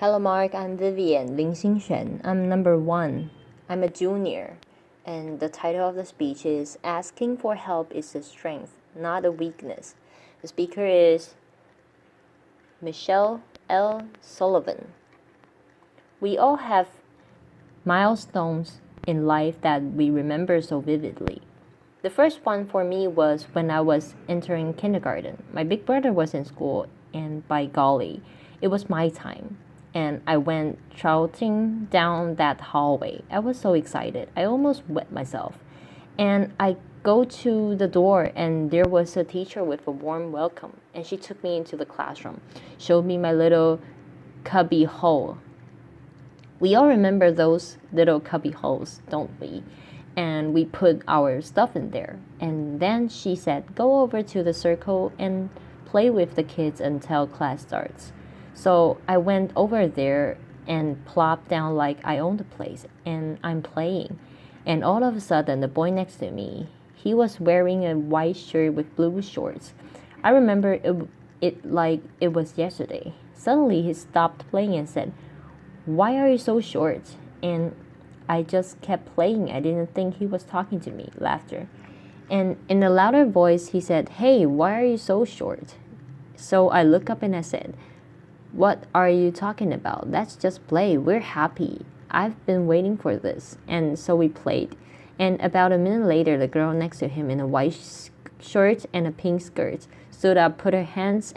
Hello, Mark. I'm Vivian Lin Xingxuan. I'm number 1. I'm a junior, and the title of the speech is Asking for Help is a Strength, Not a Weakness. The speaker is Michelle L. Sullivan. We all have milestones in life that we remember so vividly. The first one for me was when I was entering kindergarten. My big brother was in school, and by golly, it was my time. And I went trotting down that hallway. I was so excited. I almost wet myself. And I go to the door, and there was a teacher with a warm welcome. And she took me into the classroom, showed me my little cubby hole. We all remember those little cubby holes, don't we? And we put our stuff in there. And then she said, go over to the circle and play with the kids until class starts. So I went over there and plopped down like I owned the place, and I'm playing. And all of a sudden, the boy next to me, he was wearing a white shirt with blue shorts. I remember it like it was yesterday. Suddenly, he stopped playing and said, why are you so short? And I just kept playing. I didn't think he was talking to me. Laughter. And in a louder voice, he said, hey, why are you so short? So I looked up and I said, what are you talking about? Let's just play. We're happy. I've been waiting for this. And so we played. And about a minute later, the girl next to him in a white shirt and a pink skirt stood up, put her hands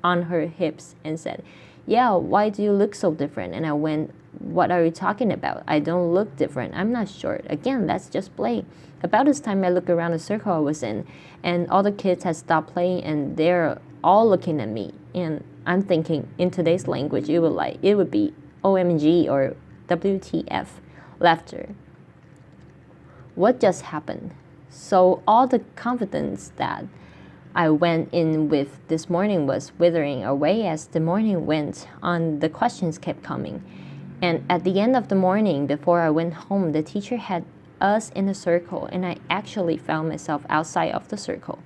on her hips and said, yeah, why do you look so different? And I went, what are you talking about? I don't look different. I'm not short. Again, let's just play. About this time, I look around the circle I was in, and all the kids had stopped playing, and they're all looking at me. And I'm thinking, in today's language, it would be OMG or WTF, laughter. What just happened? So all the confidence that I went in with this morning was withering away as the morning went on. The questions kept coming. And at the end of the morning, before I went home, the teacher had us in a circle, and I actually found myself outside of the circle.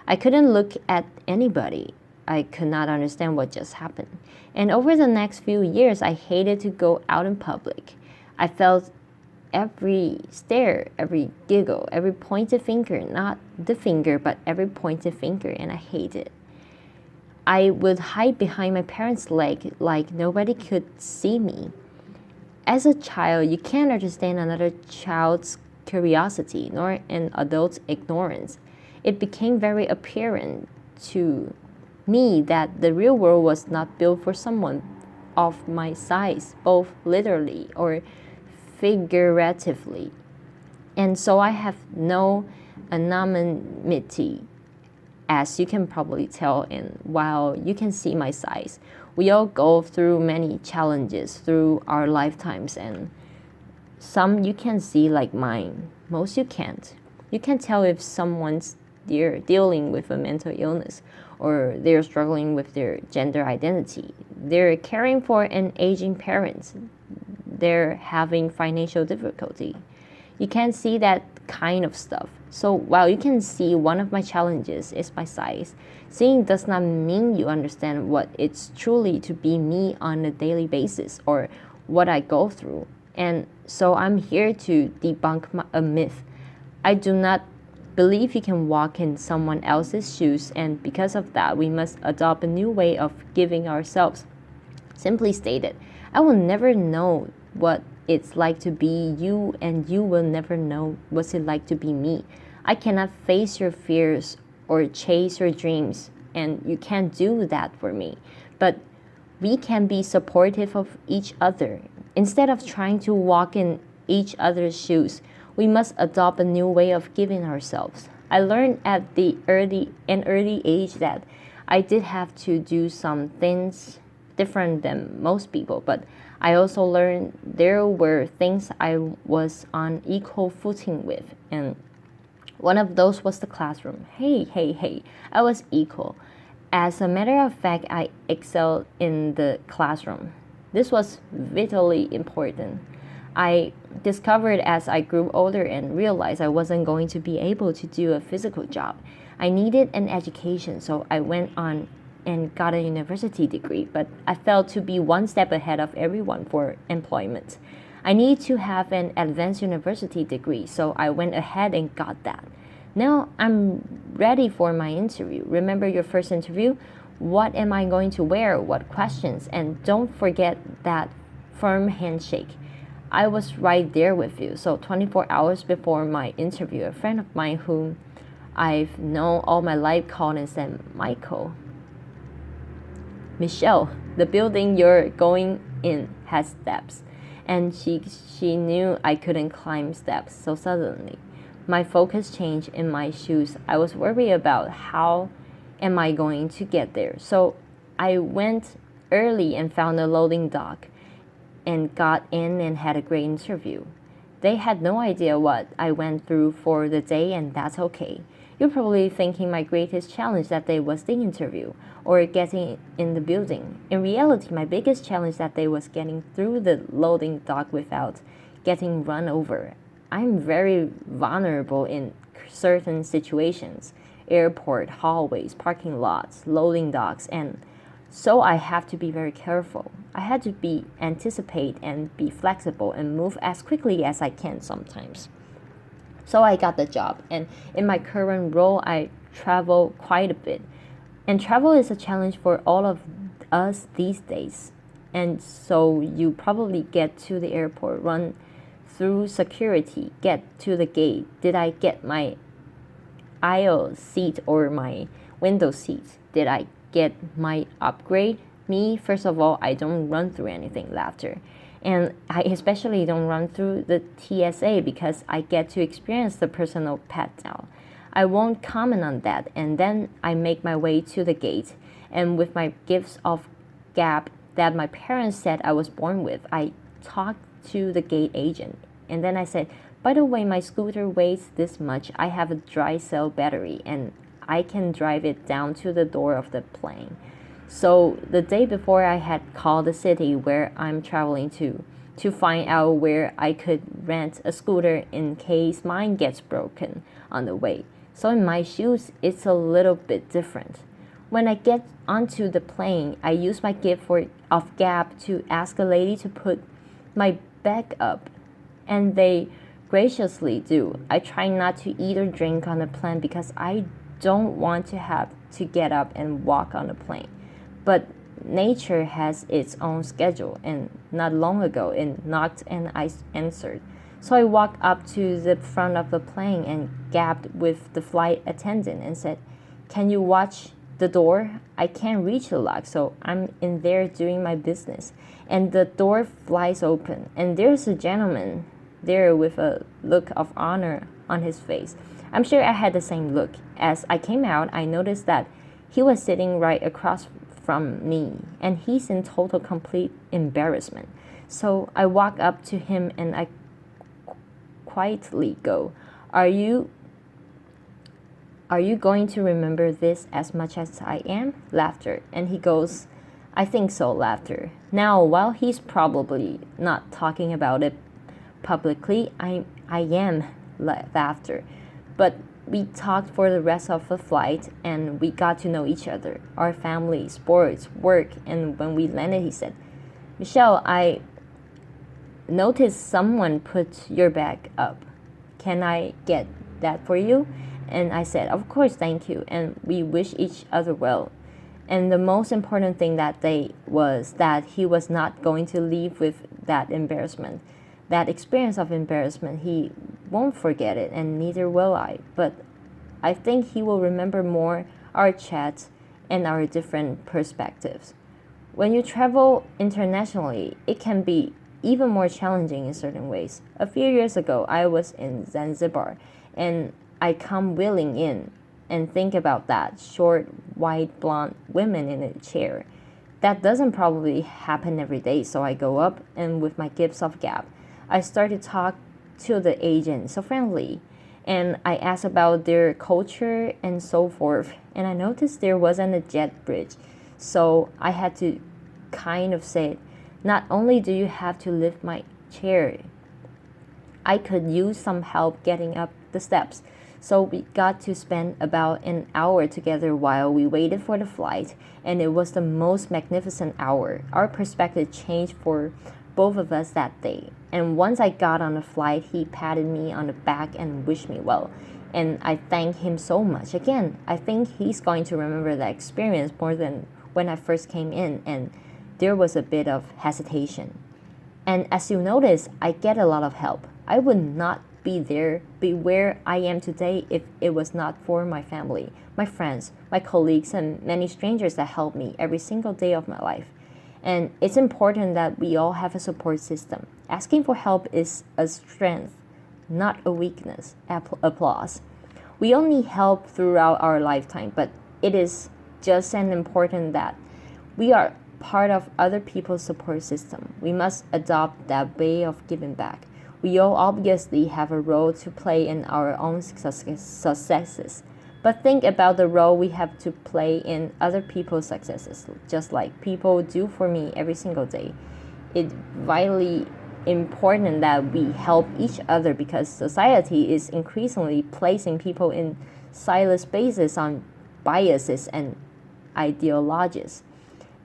I couldn't look at anybody. I could not understand what just happened. And over the next few years, I hated to go out in public. I felt every stare, every giggle, every pointed finger, not the finger, but every pointed finger, and I hated it. I would hide behind my parents' leg like nobody could see me. As a child, you can't understand another child's curiosity nor an adult's ignorance. It became very apparent to me that the real world was not built for someone of my size, both literally or figuratively. And so I have no anonymity, as you can probably tell, and while you can see my size, we all go through many challenges through our lifetimes, and some you can see like mine, most you can't. You can tell if someone's dealing with a mental illness, or they're struggling with their gender identity, they're caring for an aging parent, they're having financial difficulty. You can't see that kind of stuff. So while you can see one of my challenges is my size, seeing does not mean you understand what it's truly to be me on a daily basis or what I go through. And so I'm here to debunk a myth. I do not believe you can walk in someone else's shoes, and because of that, we must adopt a new way of giving ourselves. Simply stated, I will never know what it's like to be you, and you will never know what's it like to be me. I cannot face your fears or chase your dreams, and you can't do that for me. But we can be supportive of each other. Instead of trying to walk in each other's shoes, we must adopt a new way of giving ourselves. I learned at an early age that I did have to do some things different than most people, but I also learned there were things I was on equal footing with, and one of those was the classroom. Hey, I was equal. As a matter of fact, I excelled in the classroom. This was vitally important. I discovered as I grew older and realized I wasn't going to be able to do a physical job. I needed an education, so I went on and got a university degree, but I felt to be one step ahead of everyone for employment. I need to have an advanced university degree, so I went ahead and got that. Now I'm ready for my interview. Remember your first interview? What am I going to wear? What questions? And don't forget that firm handshake. I was right there with you. So 24 hours before my interview, a friend of mine whom I've known all my life called and said, Michael, Michelle, the building you're going in has steps. And she knew I couldn't climb steps, so suddenly my focus changed in my shoes. I was worried about how am I going to get there. So I went early and found a loading dock and got in and had a great interview. They had no idea what I went through for the day, and that's okay. You're probably thinking my greatest challenge that day was the interview or getting in the building. In reality, my biggest challenge that day was getting through the loading dock without getting run over. I'm very vulnerable in certain situations, airport, hallways, parking lots, loading docks, and so I have to be very careful. I had to be anticipate and be flexible and move as quickly as I can sometimes. So I got the job, and in my current role, I travel quite a bit. And travel is a challenge for all of us these days. And so you probably get to the airport, run through security, get to the gate. Did I get my aisle seat or my window seat? Did I get my upgrade? Me, first of all, I don't run through anything laughter. And I especially don't run through the TSA because I get to experience the personal pat down. I won't comment on that, and then I make my way to the gate. And with my gifts of gap that my parents said I was born with, I talked to the gate agent. And then I said, by the way, my scooter weighs this much. I have a dry cell battery, and I can drive it down to the door of the plane. So the day before, I had called the city where I'm traveling to find out where I could rent a scooter in case mine gets broken on the way. So in my shoes, it's a little bit different. When I get onto the plane, I use my gift of gap to ask a lady to put my bag up, and they graciously do. I try not to eat or drink on the plane because I don't want to have to get up and walk on the plane. But nature has its own schedule, and not long ago it knocked and I answered. So I walked up to the front of the plane and gapped with the flight attendant and said, can you watch the door? I can't reach the lock, so I'm in there doing my business. And the door flies open, and there's a gentleman there with a look of honor on his face. I'm sure I had the same look. As I came out, I noticed that he was sitting right across from me, and he's in total complete embarrassment. So I walk up to him and I quietly go, Are you going to remember this as much as I am? Laughter. And he goes, I think so, laughter. Now, while he's probably not talking about it publicly, I am laughter. But we talked for the rest of the flight, and we got to know each other, our family, sports, work, and when we landed, he said, Michelle, I noticed someone put your bag up. Can I get that for you? And I said, of course, thank you. And we wish each other well. And the most important thing that day was that he was not going to leave with that embarrassment. That experience of embarrassment, he won't forget it, and neither will I. But I think he will remember more our chats and our different perspectives. When you travel internationally, it can be even more challenging in certain ways. A few years ago, I was in Zanzibar, and I come wheeling in and think about that short, white, blonde woman in a chair. That doesn't probably happen every day, so I go up, and with my gifts of gap, I start to talk to the agent so friendly, and I asked about their culture and so forth, and I noticed there wasn't a jet bridge, so I had to kind of say, not only do you have to lift my chair, I could use some help getting up the steps. So we got to spend about an hour together while we waited for the flight, and it was the most magnificent hour. Our perspective changed for both of us that day. And once I got on the flight, he patted me on the back and wished me well. And I thanked him so much. Again, I think he's going to remember that experience more than when I first came in, and there was a bit of hesitation. And as you notice, I get a lot of help. I would not be where I am today if it was not for my family, my friends, my colleagues, and many strangers that help me every single day of my life. And it's important that we all have a support system. Asking for help is a strength, not a weakness. Applause. We all need help throughout our lifetime, but it is just as important that we are part of other people's support system. We must adopt that way of giving back. We all obviously have a role to play in our own successes, but think about the role we have to play in other people's successes, just like people do for me every single day. It's vitally important that we help each other because society is increasingly placing people in silos basis on biases and ideologies.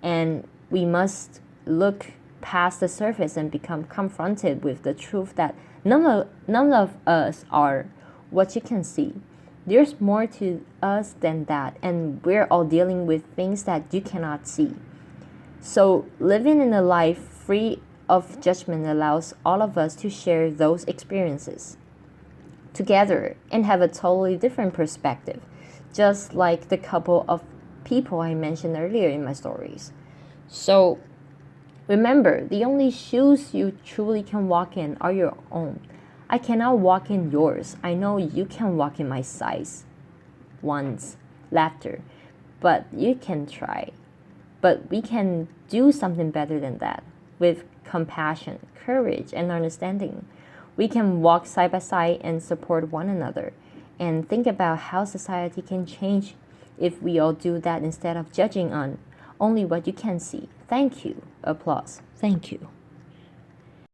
And we must look past the surface and become confronted with the truth that none of us are what you can see. There's more to us than that, and we're all dealing with things that you cannot see. So living in a life free of judgment allows all of us to share those experiences together and have a totally different perspective, just like the couple of people I mentioned earlier in my stories. So remember, the only shoes you truly can walk in are your own. I cannot walk in yours. I know you can walk in my size. Once, laughter. But you can try. But we can do something better than that. With compassion, courage, and understanding, we can walk side by side and support one another. And think about how society can change if we all do that instead of judging on only what you can see. Thank you. Applause. Thank you.